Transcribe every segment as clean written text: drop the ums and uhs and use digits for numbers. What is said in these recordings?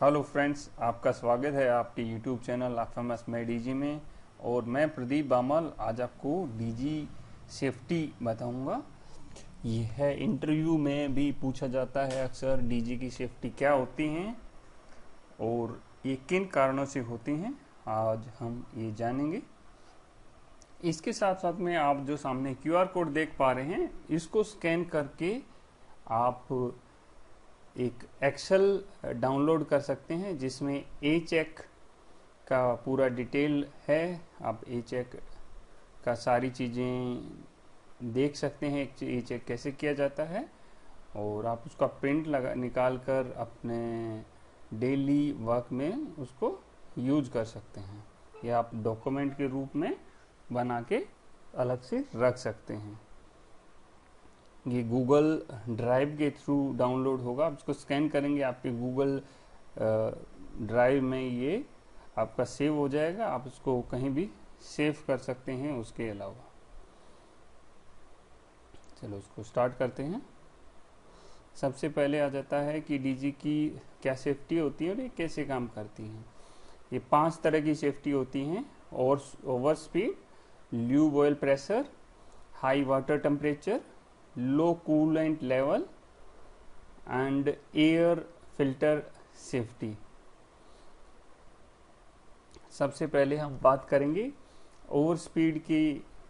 Hello friends, आपका स्वागत है आपके यूट्यूब चैनल एफएमएस में डीजी में। और मैं प्रदीप बामल आज आपको डीजी सेफ्टी बताऊंगा। यह इंटरव्यू में भी पूछा जाता है अक्सर, डीजी की सेफ्टी क्या होती हैं और ये किन कारणों से होती हैं, आज हम ये जानेंगे। इसके साथ साथ में आप जो सामने क्यूआर कोड देख पा रहे हैं, इसको स्कैन करके आप एक एक्सेल डाउनलोड कर सकते हैं जिसमें ए चेक का पूरा डिटेल है। आप ए चेक का सारी चीज़ें देख सकते हैं, ए चेक कैसे किया जाता है, और आप उसका प्रिंट निकाल कर अपने डेली वर्क में उसको यूज कर सकते हैं, या आप डॉक्यूमेंट के रूप में बना के अलग से रख सकते हैं। ये गूगल ड्राइव के थ्रू डाउनलोड होगा। आप इसको स्कैन करेंगे, आपके गूगल ड्राइव में ये आपका सेव हो जाएगा। आप इसको कहीं भी सेव कर सकते हैं उसके अलावा। चलो इसको स्टार्ट करते हैं। सबसे पहले आ जाता है कि डीजी की क्या सेफ्टी होती है और ये कैसे काम करती हैं। ये 5 तरह की सेफ्टी होती हैं: और over speed, lube oil pressure, high water temperature, low coolant level and air filter safety. सबसे पहले हम बात करेंगे ओवर स्पीड के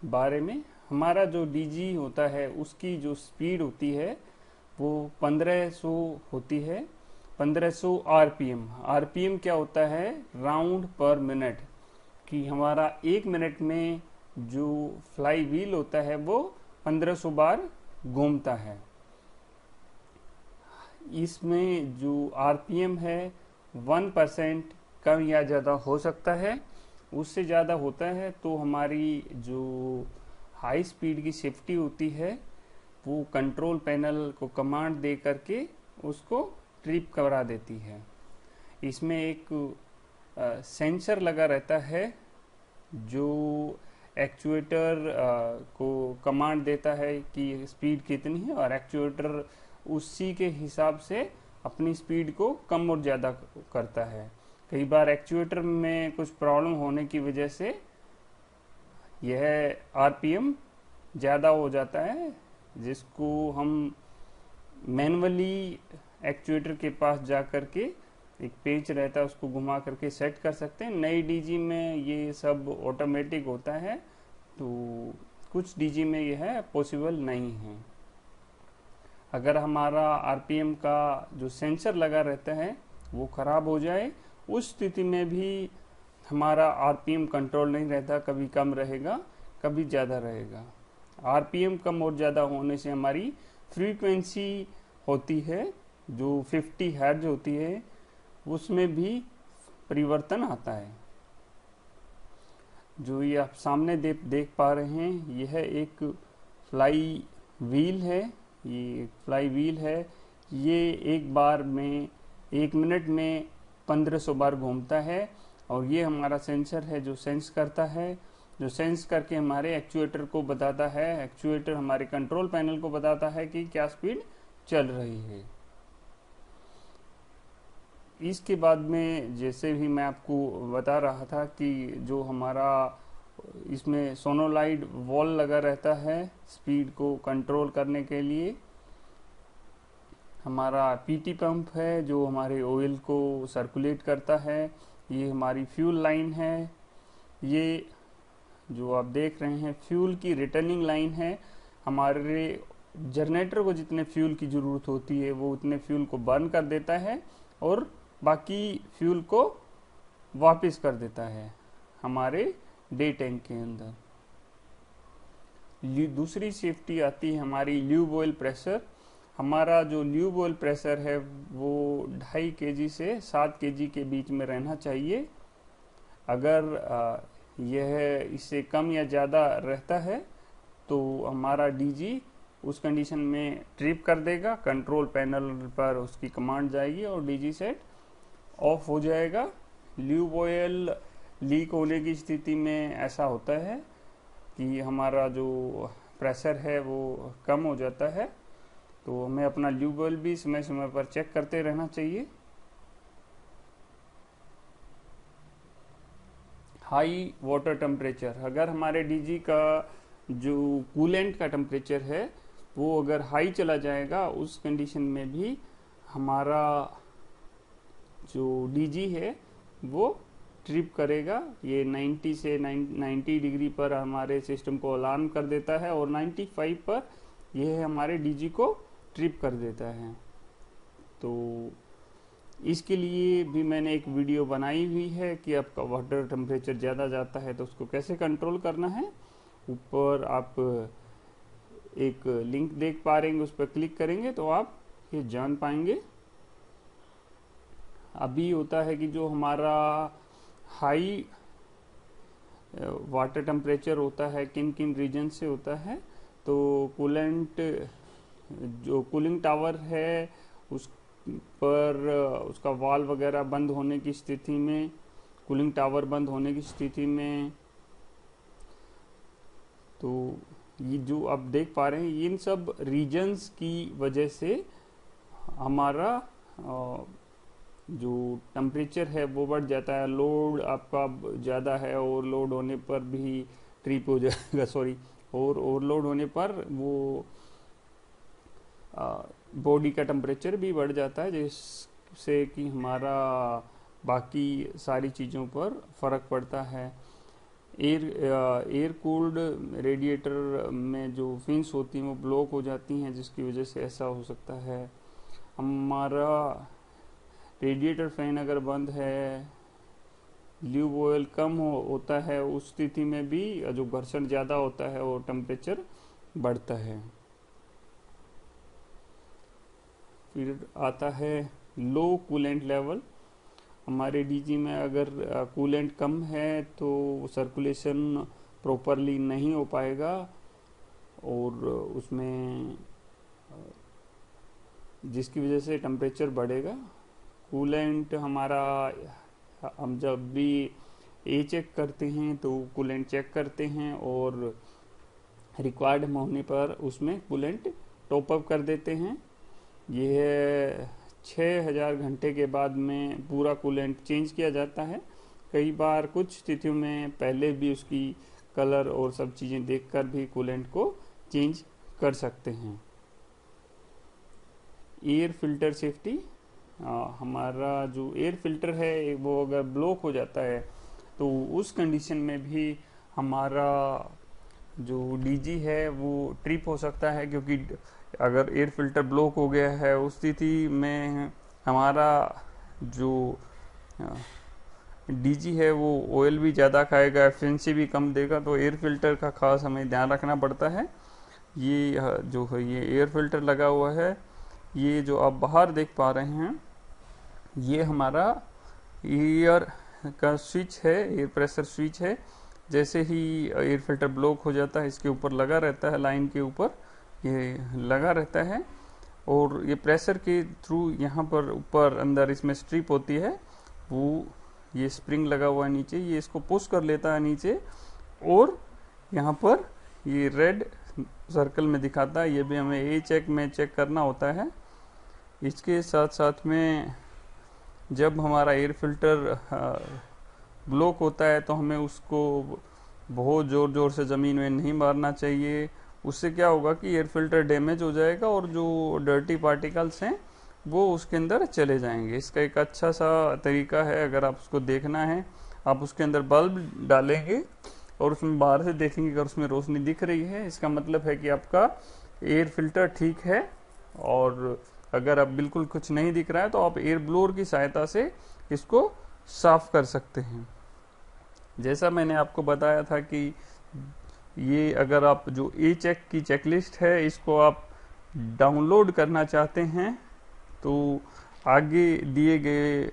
बारे में। हमारा जो डीजी होता है उसकी जो स्पीड होती है वो 1500 होती है। 1500 आरपीएम। आरपीएम क्या होता है? राउंड पर मिनट। कि हमारा 1 मिनट में जो फ्लाई व्हील होता है वो 1500 बार घूमता है। इसमें जो आरपीएम है 1% कम या ज़्यादा हो सकता है। उससे ज़्यादा होता है तो हमारी जो हाई स्पीड की सेफ्टी होती है वो कंट्रोल पैनल को कमांड दे करके उसको ट्रिप करा देती है। इसमें एक सेंसर लगा रहता है जो एक्चुएटर को कमांड देता है कि स्पीड कितनी है, और एक्चुएटर उसी के हिसाब से अपनी स्पीड को कम और ज़्यादा करता है। कई बार एक्चुएटर में कुछ प्रॉब्लम होने की वजह से यह आरपीएम ज़्यादा हो जाता है, जिसको हम मैनुअली एक्चुएटर के पास जा कर के एक पेच रहता है उसको घुमा करके सेट कर सकते हैं। नई डीजी में ये सब ऑटोमेटिक होता है, तो कुछ डीजी में यह पॉसिबल नहीं है। अगर हमारा आरपीएम का जो सेंसर लगा रहता है वो ख़राब हो जाए, उस स्थिति में भी हमारा आरपीएम कंट्रोल नहीं रहता, कभी कम रहेगा कभी ज़्यादा रहेगा। आरपीएम कम और ज़्यादा होने से हमारी फ्रीक्वेंसी होती है जो 50 हर्ट्ज होती है, उसमें भी परिवर्तन आता है। जो ये आप सामने देख पा रहे हैं, यह एक फ्लाई व्हील है। ये एक फ्लाई व्हील है। ये एक बार में 1 मिनट में 1500 बार घूमता है, और ये हमारा सेंसर है जो सेंस करता है, जो सेंस करके हमारे एक्चुएटर को बताता है। एक्चुएटर हमारे कंट्रोल पैनल को बताता है कि क्या स्पीड चल रही है। इसके बाद में जैसे भी मैं आपको बता रहा था कि जो हमारा इसमें सोनोलाइड वॉल लगा रहता है स्पीड को कंट्रोल करने के लिए। हमारा पीटी पंप है जो हमारे ऑयल को सर्कुलेट करता है। ये हमारी फ्यूल लाइन है। ये जो आप देख रहे हैं फ्यूल की रिटर्निंग लाइन है। हमारे जनरेटर को जितने फ्यूल की ज़रूरत होती है वो उतने फ्यूल को बर्न कर देता है और बाकी फ्यूल को वापस कर देता है हमारे डे टैंक के अंदर। दूसरी सेफ्टी आती है हमारी ल्यूब ऑयल प्रेशर। हमारा जो ल्यूब ऑयल प्रेशर है वो 2.5 kg से 7 kg के बीच में रहना चाहिए। अगर यह इससे कम या ज़्यादा रहता है तो हमारा डीजी उस कंडीशन में ट्रिप कर देगा। कंट्रोल पैनल पर उसकी कमांड जाएगी और डीजी सेट ऑफ हो जाएगा। ल्यूब ऑयल लीक होने की स्थिति में ऐसा होता है कि हमारा जो प्रेशर है वो कम हो जाता है, तो हमें अपना ल्यूब ऑयल भी समय समय पर चेक करते रहना चाहिए। हाई वाटर टेम्परेचर, अगर हमारे डीजी का जो कूलेंट का टेम्परेचर है वो अगर हाई चला जाएगा, उस कंडीशन में भी हमारा जो डीजी है वो ट्रिप करेगा। ये 90 से 90 डिग्री पर हमारे सिस्टम को अलार्म कर देता है और 95 पर यह हमारे डीजी को ट्रिप कर देता है। तो इसके लिए भी मैंने एक वीडियो बनाई हुई है कि आपका वाटर टेम्परेचर ज़्यादा जाता है तो उसको कैसे कंट्रोल करना है। ऊपर आप एक लिंक देख पा रहे हैं, उस पर क्लिक करेंगे तो आप ये जान पाएंगे। अभी होता है कि जो हमारा हाई वाटर टेम्परेचर होता है किन किन रीजन से होता है, तो कूलेंट जो कूलिंग टावर है उस पर उसका वाल्व वगैरह बंद होने की स्थिति में, कूलिंग टावर बंद होने की स्थिति में, तो ये जो आप देख पा रहे हैं इन सब रीजन्स की वजह से हमारा जो टेम्परेचर है वो बढ़ जाता है। लोड आपका ज़्यादा है, ओवरलोड होने पर भी ट्रिप हो जाएगा, सॉरी, और ओवरलोड होने पर वो बॉडी का टेम्परेचर भी बढ़ जाता है, जिससे कि हमारा बाकी सारी चीज़ों पर फर्क पड़ता है। एयर कूल्ड रेडिएटर में जो फिन्स होती हैं वो ब्लॉक हो जाती हैं, जिसकी वजह से ऐसा हो सकता है। हमारा रेडिएटर फैन अगर बंद है, ल्यूब ऑयल कम होता है, उस स्थिति में भी जो घर्षण ज़्यादा होता है और टेम्परेचर बढ़ता है। फिर आता है लो कूलेंट लेवल। हमारे डीजी में अगर कूलेंट कम है तो सर्कुलेशन प्रॉपरली नहीं हो पाएगा और उसमें जिसकी वजह से टेम्परेचर बढ़ेगा। कूलेंट हमारा, हम जब भी ए चेक करते हैं तो कूलेंट चेक करते हैं और रिक्वायर्ड होने पर उसमें कूलेंट टॉप अप कर देते हैं। यह 6000 घंटे के बाद में पूरा कूलेंट चेंज किया जाता है। कई बार कुछ स्थितियों में पहले भी उसकी कलर और सब चीज़ें देखकर भी कूलेंट को चेंज कर सकते हैं। एयर फिल्टर सेफ्टी, हमारा जो एयर फिल्टर है वो अगर ब्लॉक हो जाता है तो उस कंडीशन में भी हमारा जो डीजी है वो ट्रिप हो सकता है, क्योंकि अगर एयर फिल्टर ब्लॉक हो गया है उस स्थिति में हमारा जो डीजी है वो ऑयल भी ज़्यादा खाएगा, एफिशिएंसी भी कम देगा, तो एयर फिल्टर का खास हमें ध्यान रखना पड़ता है। ये जो है ये एयर फिल्टर लगा हुआ है, ये जो आप बाहर देख पा रहे हैं ये हमारा एयर का स्विच है, एयर प्रेशर स्विच है। जैसे ही एयर फिल्टर ब्लॉक हो जाता है इसके ऊपर लगा रहता है, लाइन के ऊपर ये लगा रहता है और ये प्रेशर के थ्रू यहाँ पर ऊपर अंदर इसमें स्ट्रिप होती है, वो ये स्प्रिंग लगा हुआ है नीचे, ये इसको पुश कर लेता है नीचे और यहाँ पर ये रेड सर्कल में दिखाता है। ये भी हमें ए चेक में चेक करना होता है। इसके साथ साथ में जब हमारा एयर फिल्टर ब्लॉक होता है तो हमें उसको बहुत ज़ोर ज़ोर से ज़मीन में नहीं मारना चाहिए। उससे क्या होगा कि एयर फिल्टर डैमेज हो जाएगा और जो डर्टी पार्टिकल्स हैं वो उसके अंदर चले जाएंगे। इसका एक अच्छा सा तरीका है, अगर आप उसको देखना है, आप उसके अंदर बल्ब डालेंगे और उसमें बाहर से देखेंगे, अगर उसमें रोशनी दिख रही है इसका मतलब है कि आपका एयर फिल्टर ठीक है। और अगर आप बिल्कुल कुछ नहीं दिख रहा है तो आप एयर ब्लोअर की सहायता से इसको साफ कर सकते हैं। जैसा मैंने आपको बताया था कि ये अगर आप जो ए चेक की चेकलिस्ट है इसको आप डाउनलोड करना चाहते हैं तो आगे दिए गए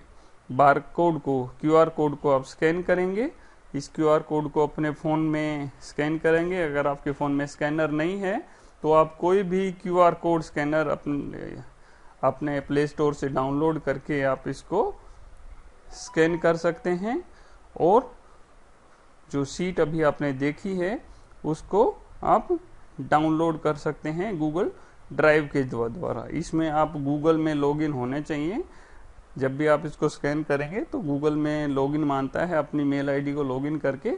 बारकोड को, क्यूआर कोड को आप स्कैन करेंगे। इस क्यूआर कोड को अपने फ़ोन में स्कैन करेंगे। अगर आपके फ़ोन में स्कैनर नहीं है तो आप कोई भी क्यूआर कोड स्कैनर अपने प्ले स्टोर से डाउनलोड करके आप इसको स्कैन कर सकते हैं और जो सीट अभी आपने देखी है उसको आप डाउनलोड कर सकते हैं गूगल ड्राइव के द्वारा। इसमें आप गूगल में लॉगिन होने चाहिए जब भी आप इसको स्कैन करेंगे तो गूगल में लॉगिन मांगता है, अपनी मेल आईडी को लॉगिन करके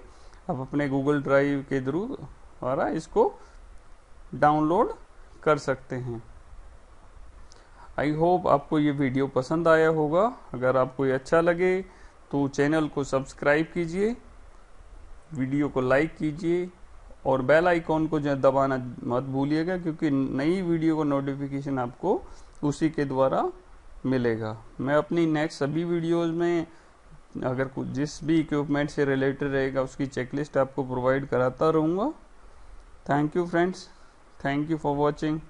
आप अपने गूगल ड्राइव के द्वारा इसको डाउनलोड कर सकते हैं। आई होप आपको ये वीडियो पसंद आया होगा। अगर आपको ये अच्छा लगे तो चैनल को सब्सक्राइब कीजिए, वीडियो को लाइक कीजिए और बेल आइकॉन को जो दबाना मत भूलिएगा, क्योंकि नई वीडियो का नोटिफिकेशन आपको उसी के द्वारा मिलेगा। मैं अपनी नेक्स्ट सभी वीडियोस में अगर कुछ जिस भी इक्विपमेंट से रिलेटेड रहेगा उसकी चेकलिस्ट आपको प्रोवाइड कराता रहूँगा। Thank you friends, thank you for watching.